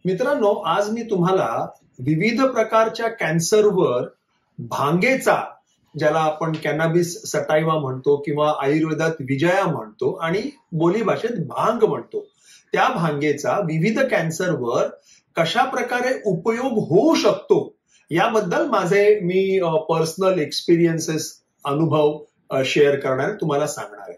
मित्रांनो, आज मी तुम्हाला विविध प्रकारच्या कॅन्सरवर भांगेचा, ज्याला आपण कॅनॅबिस सटाइवा म्हणतो किंवा आयुर्वेदात विजया म्हणतो आणि बोलीभाषेत भांग म्हणतो, त्या भांगेचा विविध कॅन्सरवर कशा प्रकारे उपयोग होऊ शकतो याबद्दल मी पर्सनल एक्सपिरियन्सेस, अनुभव शेअर करणार, तुम्हाला सांगणार आहे.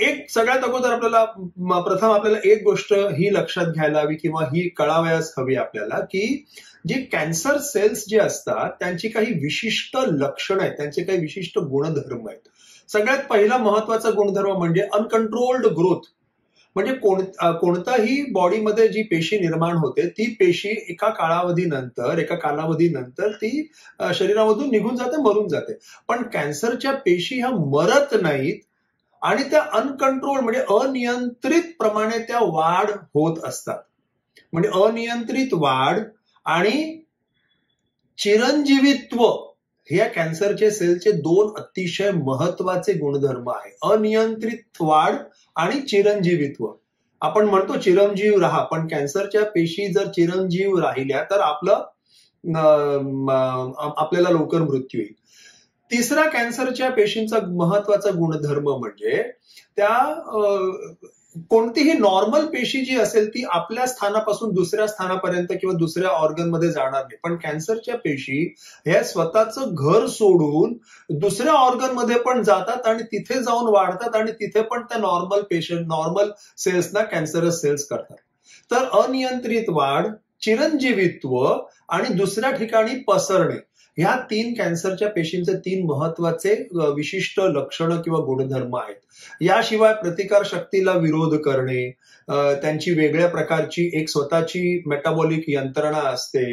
एक सगळ्यात अगोदर आपल्याला एक गोष्ट ही लक्षात घ्यायला हवी किंवा ही कळावयास हवी आपल्याला, की जे कॅन्सर सेल्स जे असतात त्यांची काही विशिष्ट लक्षणं आहेत, त्यांचे काही विशिष्ट गुणधर्म आहेत. सगळ्यात पहिला महत्वाचा गुणधर्म म्हणजे अनकंट्रोल्ड ग्रोथ. म्हणजे कोणताही बॉडीमध्ये जी पेशी निर्माण होते ती पेशी एका कालावधीनंतर ती शरीरामधून निघून जाते, मरून जाते. पण कॅन्सरच्या पेशी ह्या मरत नाहीत आणि त्या अनकंट्रोल म्हणजे अनियंत्रित प्रमाणे त्या वाढ होत असतात. म्हणजे अनियंत्रित वाढ आणि चिरंजीवित्व हे या कॅन्सरचे सेलचे दोन अतिशय महत्वाचे गुणधर्म आहे. अनियंत्रित वाढ आणि चिरंजीवित्व. आपण म्हणतो चिरंजीव राहा, पण कॅन्सरच्या पेशी जर चिरंजीव राहिल्या तर आपल्याला लवकर मृत्यू येईल. तिसरा कॅन्सरच्या पेशींचा महत्वाचा गुणधर्म म्हणजे त्या कोणतीही नॉर्मल पेशी जी असेल ती आपल्या स्थानापासून दुसऱ्या स्थानापर्यंत किंवा दुसऱ्या ऑर्गनमध्ये जाणार नाही. पण कॅन्सरच्या पेशी ह्या स्वतःचं घर सोडून दुसऱ्या ऑर्गनमध्ये पण जातात आणि तिथे जाऊन वाढतात आणि तिथे पण त्या नॉर्मल सेल्सना कॅन्सरस सेल्स करतात. तर अनियंत्रित वाढ, चिरंजीवित्व आणि दुसऱ्या ठिकाणी पसरणे, ह्या तीन कॅन्सरच्या पेशींचे तीन महत्वाचे विशिष्ट लक्षणं किंवा गुणधर्म आहेत. याशिवाय प्रतिकार शक्तीला विरोध करणे, त्यांची वेगळ्या प्रकारची एक स्वतःची मेटाबॉलिक यंत्रणा असते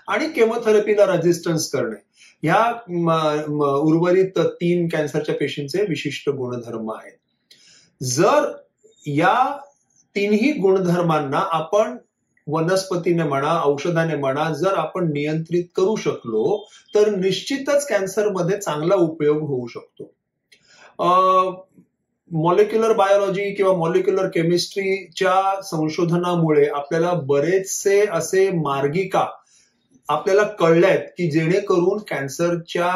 आणि केमोथेरपीला रेझिस्टन्स करणे, ह्या उर्वरित तीन कॅन्सरच्या पेशींचे विशिष्ट गुणधर्म आहेत. जर या तीनही गुणधर्मांना आपण वनस्पतीने म्हणा, औषधाने म्हणा, जर आपण नियंत्रित करू शकलो तर निश्चितच कॅन्सरमध्ये चांगला उपयोग होऊ शकतो. मॉलिक्युलर बायोलॉजी किंवा मॉलिक्युलर केमिस्ट्रीच्या संशोधनामुळे आपल्याला बरेचसे असे मार्गिका आपल्याला कळल्यात की जेणेकरून कॅन्सरच्या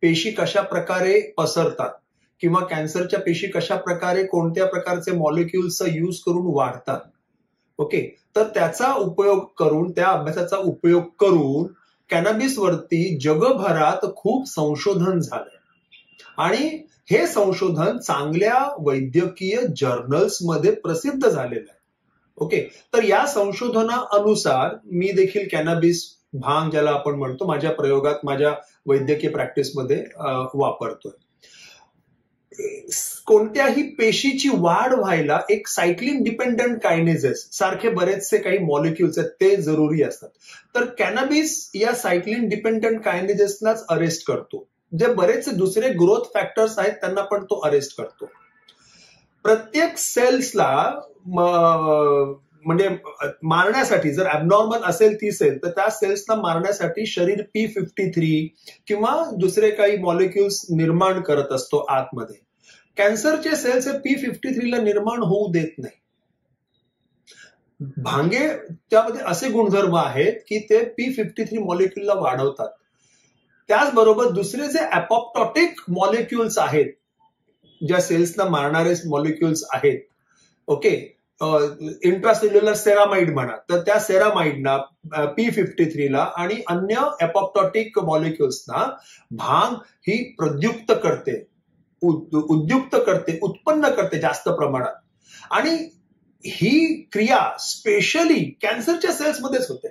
पेशी कशा प्रकारे पसरतात किंवा कॅन्सरच्या पेशी कशा प्रकारे कोणत्या प्रकारचे मॉलिक्युल्सचा यूज करून वाढतात. ओके, तर त्याचा उपयोग करून, त्या अभ्यासाचा उपयोग करून कॅनॅबिस वरती जगभरात खूप संशोधन झालंय आणि हे संशोधन चांगल्या वैद्यकीय जर्नल्समध्ये प्रसिद्ध झालेलं आहे. ओके, तर या संशोधनानुसार मी देखील कॅनॅबिस, भांग ज्याला आपण म्हणतो, माझ्या प्रयोगात, माझ्या वैद्यकीय प्रॅक्टिसमध्ये वापरतोय. कोणत्याही पेशीची वाढ व्हायला एक सायक्लिन डिपेंडंट कायनेजेस सारखे बरेचसे काही मॉलिक्युल्स आहेत, ते जरुरी असतात. तर कॅनॅबिस या सायक्लिन डिपेंडंट कायनेजेसलाच अरेस्ट करतो. जे बरेचसे दुसरे ग्रोथ फॅक्टर्स आहेत त्यांना पण तो अरेस्ट करतो. प्रत्येक सेल्सला म्हणजे मारण्यासाठी, जर ॲबनॉर्मल असेल ती सेल, तर त्या सेल्सना मारण्यासाठी शरीर P53 किंवा दुसरे काही मॉलिक्युल्स निर्माण करत असतो आतमध्ये. कॅन्सरचे सेल्स हे P53 ला निर्माण होऊ देत नाही. भांगे त्यामध्ये असे गुणधर्म आहेत की ते P53 मॉलिक्युलला वाढवतात. त्याचबरोबर दुसरे जे अपोप्टोटिक मॉलिक्युल्स आहेत, ज्या सेल्सना मारणारे मॉलिक्युल्स आहेत, ओके, इंट्रासेल्युलर सेरामाइड म्हणा, तर त्या सेरामाइडना, P53 ला आणि अन्य अपोप्टोटिक मॉलिक्युल्सना भांग ही प्रद्युक्त करते, उत्पन्न करते जास्त प्रमाणात. आणि ही क्रिया स्पेशली कॅन्सरच्या सेल्समध्येच होते.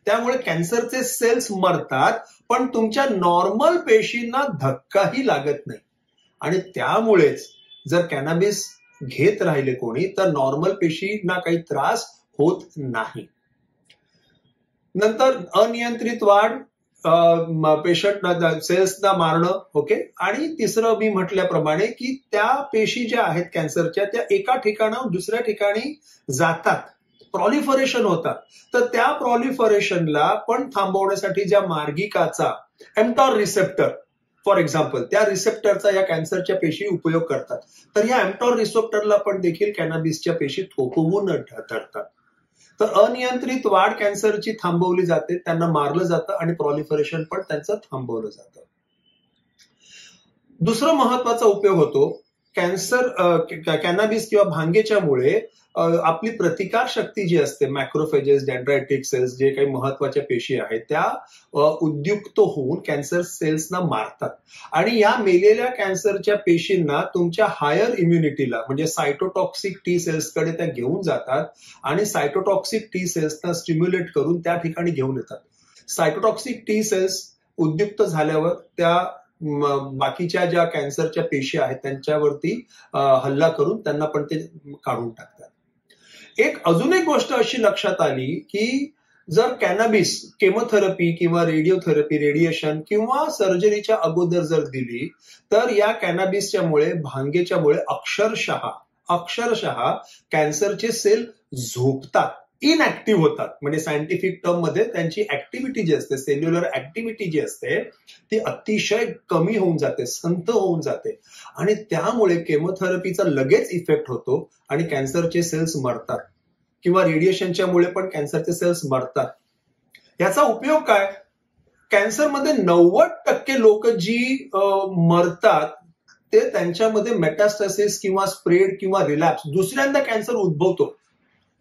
त्यामुळे कॅन्सरचे सेल्स मरतात पण तुमच्या नॉर्मल पेशींना धक्काही लागत नाही. आणि त्यामुळेच जर कॅनॅबिस घेत राहिले कोणी तर नॉर्मल पेशींना काही त्रास होत नाही. नंतर अनियंत्रित वाढ, पेशंट सेल्सना मारणं, ओके. आणि तिसरं मी म्हटल्याप्रमाणे की त्या पेशी ज्या आहेत कॅन्सरच्या, त्या एका ठिकाणाहून दुसऱ्या ठिकाणी जातात, प्रॉलिफरेशन होतात. तर त्या प्रॉलिफरेशनला पण थांबवण्यासाठी ज्या मार्गिकाचा, एम्टॉर रिसेप्टर फॉर एक्झाम्पल, त्या रिसेप्टरचा या कॅन्सरच्या पेशी उपयोग करतात. तर या एम्टॉर रिसेप्टरला पण देखील कॅनॅबिसच्या पेशी थोपवून धरतात. तर अनियंत्रित वाढ कॅन्सरची थांबवली जाते, त्यांना मारलं जातं आणि प्रॉलिफरेशन पण त्यांचं थांबवलं जातं. दुसरा महत्वाचा उपयोग होतो कॅनॅबिस किंवा भांगेच्या मुळे आपली प्रतिकार शक्ती जी असते, मॅक्रोफेजेस, डेंड्रायटिक सेल्स, जे काही महत्वाच्या पेशी आहेत त्या उद्युक्त होऊन कॅन्सर सेल्सना मारतात आणि या मेलेल्या कॅन्सरच्या पेशींना तुमच्या हायर इम्युनिटीला म्हणजे सायटोटॉक्सिक टी सेल्सकडे त्या घेऊन जातात आणि सायटोटॉक्सिक टी सेल्सना स्टिम्युलेट करून त्या ठिकाणी घेऊन येतात. सायटोटॉक्सिक टी सेल्स उद्युक्त झाल्यावर त्या बाकीच्या ज्या कॅन्सरच्या पेशी आहेत त्यांच्यावरती हल्ला करून त्यांना पण ते काढून टाकतात. अजून एक गोष्ट अशी लक्षात आली की जर कॅनॅबिस केमोथेरपी किंवा रेडिओथेरपी, रेडिएशन किंवा सर्जरीच्या अगोदर जर दिली तर या कॅनॅबिसच्या मुळे, भांगेच्या मुळे अक्षरशः कॅन्सरचे सेल झोपतात, इनऍक्टिव्ह होतात. म्हणजे सायंटिफिक टर्म मध्ये त्यांची ऍक्टिव्हिटी जी असते, सेल्युलर ऍक्टिव्हिटी जी असते ती अतिशय कमी होऊन जाते, संथ होऊन जाते आणि त्यामुळे केमोथेरपीचा लगेच इफेक्ट होतो आणि कॅन्सरचे सेल्स मरतात किंवा रेडिएशनच्या मुळे पण कॅन्सरचे सेल्स मरतात. याचा उपयोग काय? कॅन्सरमध्ये 90% लोक जी मरतात ते त्यांच्यामध्ये मेटास्टासिस किंवा स्प्रेड किंवा रिलॅप्स, दुसऱ्यांदा कॅन्सर उद्भवतो.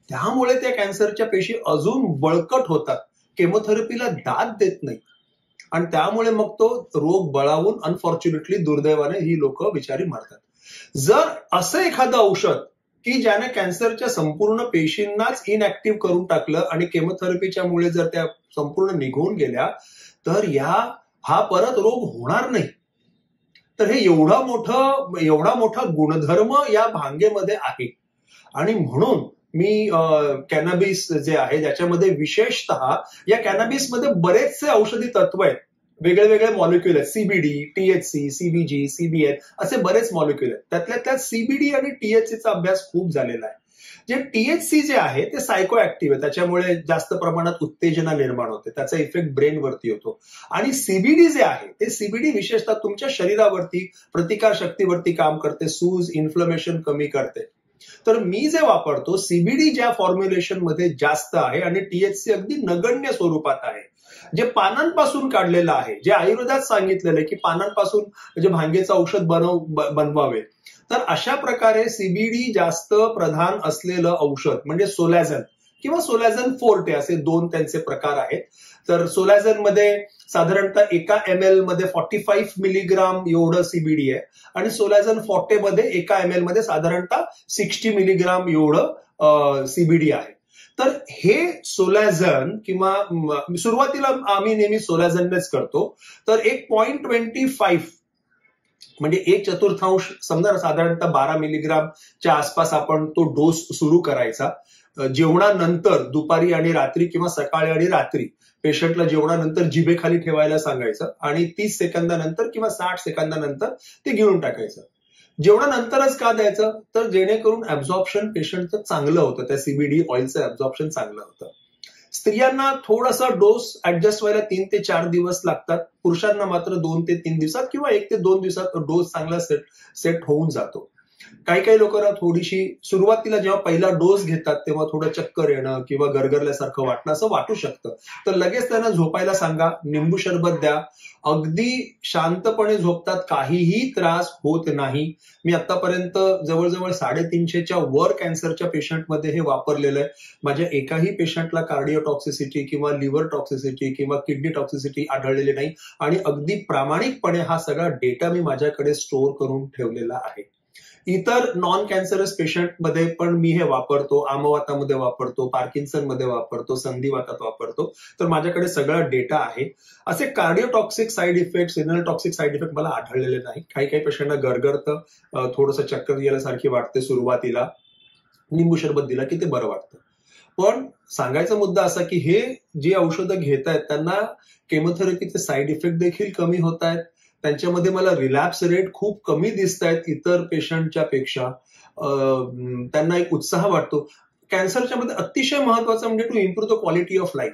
त्यामुळे त्या कॅन्सरच्या पेशी अजून बळकट होतात, केमोथेरपीला दाद देत नाही आणि त्यामुळे मग तो रोग बळावून अनफॉर्च्युनेटली दुर्दैवाने ही लोक बिचारी मरतात. जर असं एखादं औषध की ज्याने कॅन्सरच्या संपूर्ण पेशींनाच इनऍक्टिव्ह करून टाकलं आणि केमोथेरपीच्या मुळे जर त्या संपूर्ण निघून गेल्या तर हा परत रोग होणार नाही. तर हे एवढा मोठा गुणधर्म या भांगेमध्ये आहे आणि म्हणून मी कॅनॅबिस जे आहे ज्याच्यामध्ये विशेषतः या कॅनॅबिसमध्ये बरेचसे औषधी तत्व आहेत, वेगळे वेगळे मॉलिक्युल आहेत, सीबीडी, टीएचसी, सीबीजी, सीबीएन असे बरेच मॉलिक्युल आहेत. त्यातल्या त्यात सीबीडी आणि टीएचसीचा अभ्यास खूप झालेला आहे. जे टीएचसी जे आहे ते सायको ऍक्टिव्ह आहे, त्याच्यामुळे जास्त प्रमाणात उत्तेजना निर्माण होते, त्याचा इफेक्ट ब्रेनवरती होतो. आणि सीबीडी जे आहे ते सीबीडी विशेषतः तुमच्या शरीरावरती, प्रतिकार शक्तीवरती काम करते, सूज, इन्फ्लमेशन कमी करते. तर मी जे वापरतो सीबीडी ज्या फॉर्म्युलेशन मध्ये जास्त आहे आणि टीएचसी अगदी नगण्य स्वरूपात आहे, जे पानांपासून काढलेलं आहे, जे आयुर्वेदात सांगितलेलं आहे की पानांपासून म्हणजे भांगेचं औषध बनवावे. तर अशा प्रकारे सीबीडी जास्त प्रधान असलेलं औषध म्हणजे सोलॅझन किंवा सोलॅझन फोर्टे असे 2 त्यांचे प्रकार आहेत. तर सोलॅझन मध्ये साधारणतः 1 ml मध्ये 45 मिलीग्राम एवढं सीबीडी आहे आणि सोलॅझन फोर्टे मध्ये 1 ml मध्ये साधारणतः 60 मिलीग्राम एवढं सीबीडी आहे. तर हे सोलॅझन किंवा सुरुवातीला आम्ही नेहमी सोलॅझननेच करतो. तर 1.25 म्हणजे 1/4 समजा साधारणतः 12 मिलीग्रामच्या आसपास आपण तो डोस सुरू करायचा. जेवणानंतर दुपारी आणि रात्री किंवा सकाळी आणि रात्री पेशंटला जेवणानंतर जिभेखाली ठेवायला सांगायचं आणि 30 सेकंदानंतर किंवा 60 सेकंदानंतर ते गिळून टाकायचं. जेवणानंतरच का द्यायचं? तर जेणेकरून ऍब्झॉर्प्शन पेशंटचं चांगलं होतं, त्या सीबीडी ऑइलचं ऍब्झॉर्प्शन चांगलं होतं. स्त्रियांना थोडासा डोस ऍडजस्ट व्हायला 3 ते 4 दिवस लागतात, पुरुषांना मात्र 2 ते 3 दिवसात किंवा 1 ते 2 दिवसात डोस चांगला सेट होऊन जातो. काही लोकांना थोडीशी सुरुवातीला जेव्हा पहिला डोस घेतात तेव्हा थोडं चक्कर येणं किंवा गरगरल्यासारखं वाटणं असं वाटू शकतं. तर लगेच त्यांना झोपायला सांगा, निंबू सरबत द्या, अगदी शांतपणे झोपतात, काहीही त्रास होत नाही. मी आतापर्यंत जवळजवळ 350च्या वर कॅन्सरच्या पेशंटमध्ये हे वापरलेलं आहे. माझ्या एकाही पेशंटला कार्डिओटॉक्सिसिटी किंवा लिव्हर टॉक्सिसिटी किंवा किडनी टॉक्सिसिटी आढळलेली नाही आणि अगदी प्रामाणिकपणे हा सगळा डेटा मी माझ्याकडे स्टोअर करून ठेवलेला आहे. इतर नॉन कॅन्सरस पेशंटमध्ये पण मी हे वापरतो, आमवातामध्ये वापरतो, पार्किन्सनमध्ये वापरतो, संधिवातात वापरतो. तर माझ्याकडे सगळा डेटा आहे. असे cardiotoxic side effect, renal toxic side effect मला आढळलेले नाही. काही पेशंटना गरगरतं, थोडंसं चक्कर गेल्यासारखी वाटते सुरुवातीला, निंबू सरबत दिला की ते बरं वाटतं. पण सांगायचा मुद्दा असा की हे जे औषधं घेत आहेत त्यांना केमोथेरपीचे साईड इफेक्ट देखील कमी होत आहेत. त्यांच्यामध्ये मला रिलॅप्स रेट खूप कमी दिसत आहेत इतर पेशंटच्या पेक्षा. त्यांना एक उत्साह वाटतो. कॅन्सरच्या मध्ये अतिशय महत्वाचं म्हणजे to improve the quality of life.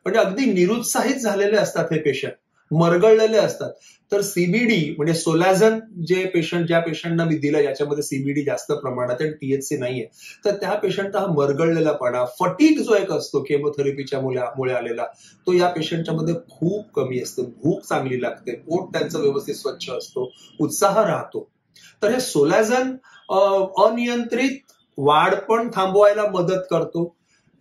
म्हणजे अगदी निरुत्साहित झालेले असतात हे पेशंट. मरगळलेले असतात. तर सीबीडी म्हणजे सोलॅझन ज्या पेशंटना मी दिलं याच्यामध्ये सीबीडी जास्त प्रमाणात आहे, टीएचसी नाहीये, तर त्या पेशंटचा हा मरगळलेलापणा, फटीग जो एक असतो केमोथेरपीच्या मुळे आलेला, तो या पेशंटच्या मध्ये खूप कमी असतो. भूक चांगली लागते, पोट त्यांचं व्यवस्थित स्वच्छ असतो, उत्साह राहतो. तर हे सोलॅझन अनियंत्रित वाढ पण थांबवायला मदत करतो,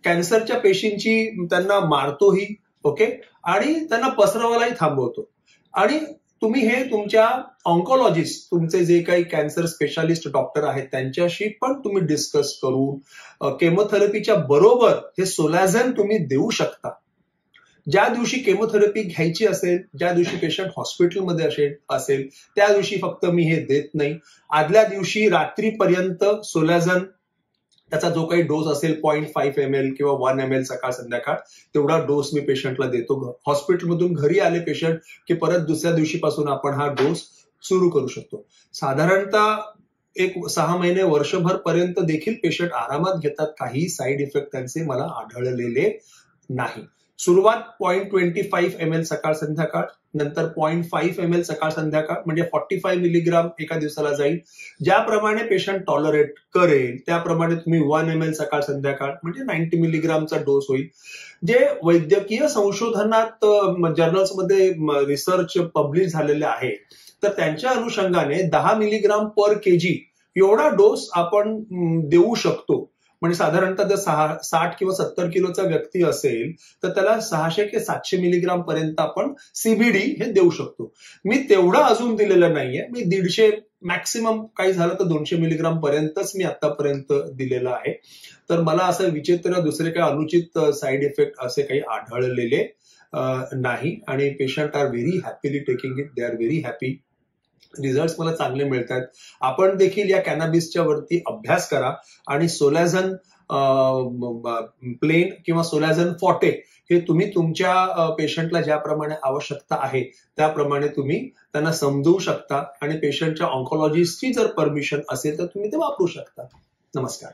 कॅन्सरच्या पेशींची त्यांना मारतोही, ओके, आणि त्यांना पसरवायलाही थांबवतो. आणि तुम्ही हे तुमच्या ऑन्कोलॉजिस्ट, तुमचे जे काही कॅन्सर स्पेशालिस्ट डॉक्टर आहेत त्यांच्याशी पण तुम्ही डिस्कस करून केमोथेरपीच्या बरोबर हे सोलॅझन तुम्ही देऊ शकता. ज्या दिवशी केमोथेरपी घ्यायची असेल, ज्या दिवशी पेशंट हॉस्पिटलमध्ये असेल, त्या दिवशी फक्त मी हे देत नाही. आदल्या दिवशी रात्रीपर्यंत सोलॅझन त्याचा जो काही डोस असेल 0.5 ml किंवा 1 ml सकाळ संध्याकाळ तेवढा डोस मी पेशंटला देतो. हॉस्पिटलमधून घरी आले पेशंट की परत दुसऱ्या दिवशीपासून आपण हा डोस सुरू करू शकतो. साधारणतः 6 महिने वर्षभर पर्यंत देखील पेशंट आरामात घेतात. काही साईड इफेक्ट त्यांचे मला आढळलेले नाही. सुरुवात 0.25 ml सकाळ संध्याकाळ, नंतर 0.5 ml सकाळ संध्याकाळ, म्हणजे 45 मिलीग्राम एका दिवसाला जाईल. ज्याप्रमाणे पेशंट टॉलरेट करेल त्याप्रमाणे तुम्ही 1 ml सकाळ संध्याकाळ म्हणजे 90 मिलीग्रामचा डोस होईल. जे वैद्यकीय संशोधनात जर्नल्समध्ये रिसर्च पब्लिश झालेले आहे, तर त्यांच्या अनुषंगाने 10 मिलीग्राम पर केजी एवढा डोस आपण देऊ शकतो. म्हणजे साधारणतः जर 60 किंवा 70 किलोचा व्यक्ती असेल तर त्याला 600 ते 700 मिलीग्राम पर्यंत आपण सीबीडी हे देऊ शकतो. मी तेवढं अजून दिलेलं नाहीये. मी 150, मॅक्सिमम काही झालं तर 200 मिलीग्राम पर्यंतच मी आतापर्यंत दिलेलं आहे. तर मला असं विचित्र दुसरे काही अनुचित साईड इफेक्ट असे काही आढळलेले नाही. आणि patient are very happily taking it, they are very happy. Result मला चांगले मिळतात. आपण देखील या कॅनॅबिसच्या वरती अभ्यास करा आणि सोलॅझन प्लेन किंवा सोलॅझन फॉटे हे तुम्ही तुमच्या पेशंटला ज्याप्रमाणे आवश्यकता आहे त्याप्रमाणे तुम्ही त्यांना समजवू शकता आणि पेशंटच्या ऑन्कोलॉजिस्टची जर परमिशन असेल तर तुम्ही ते वापरू शकता. नमस्कार.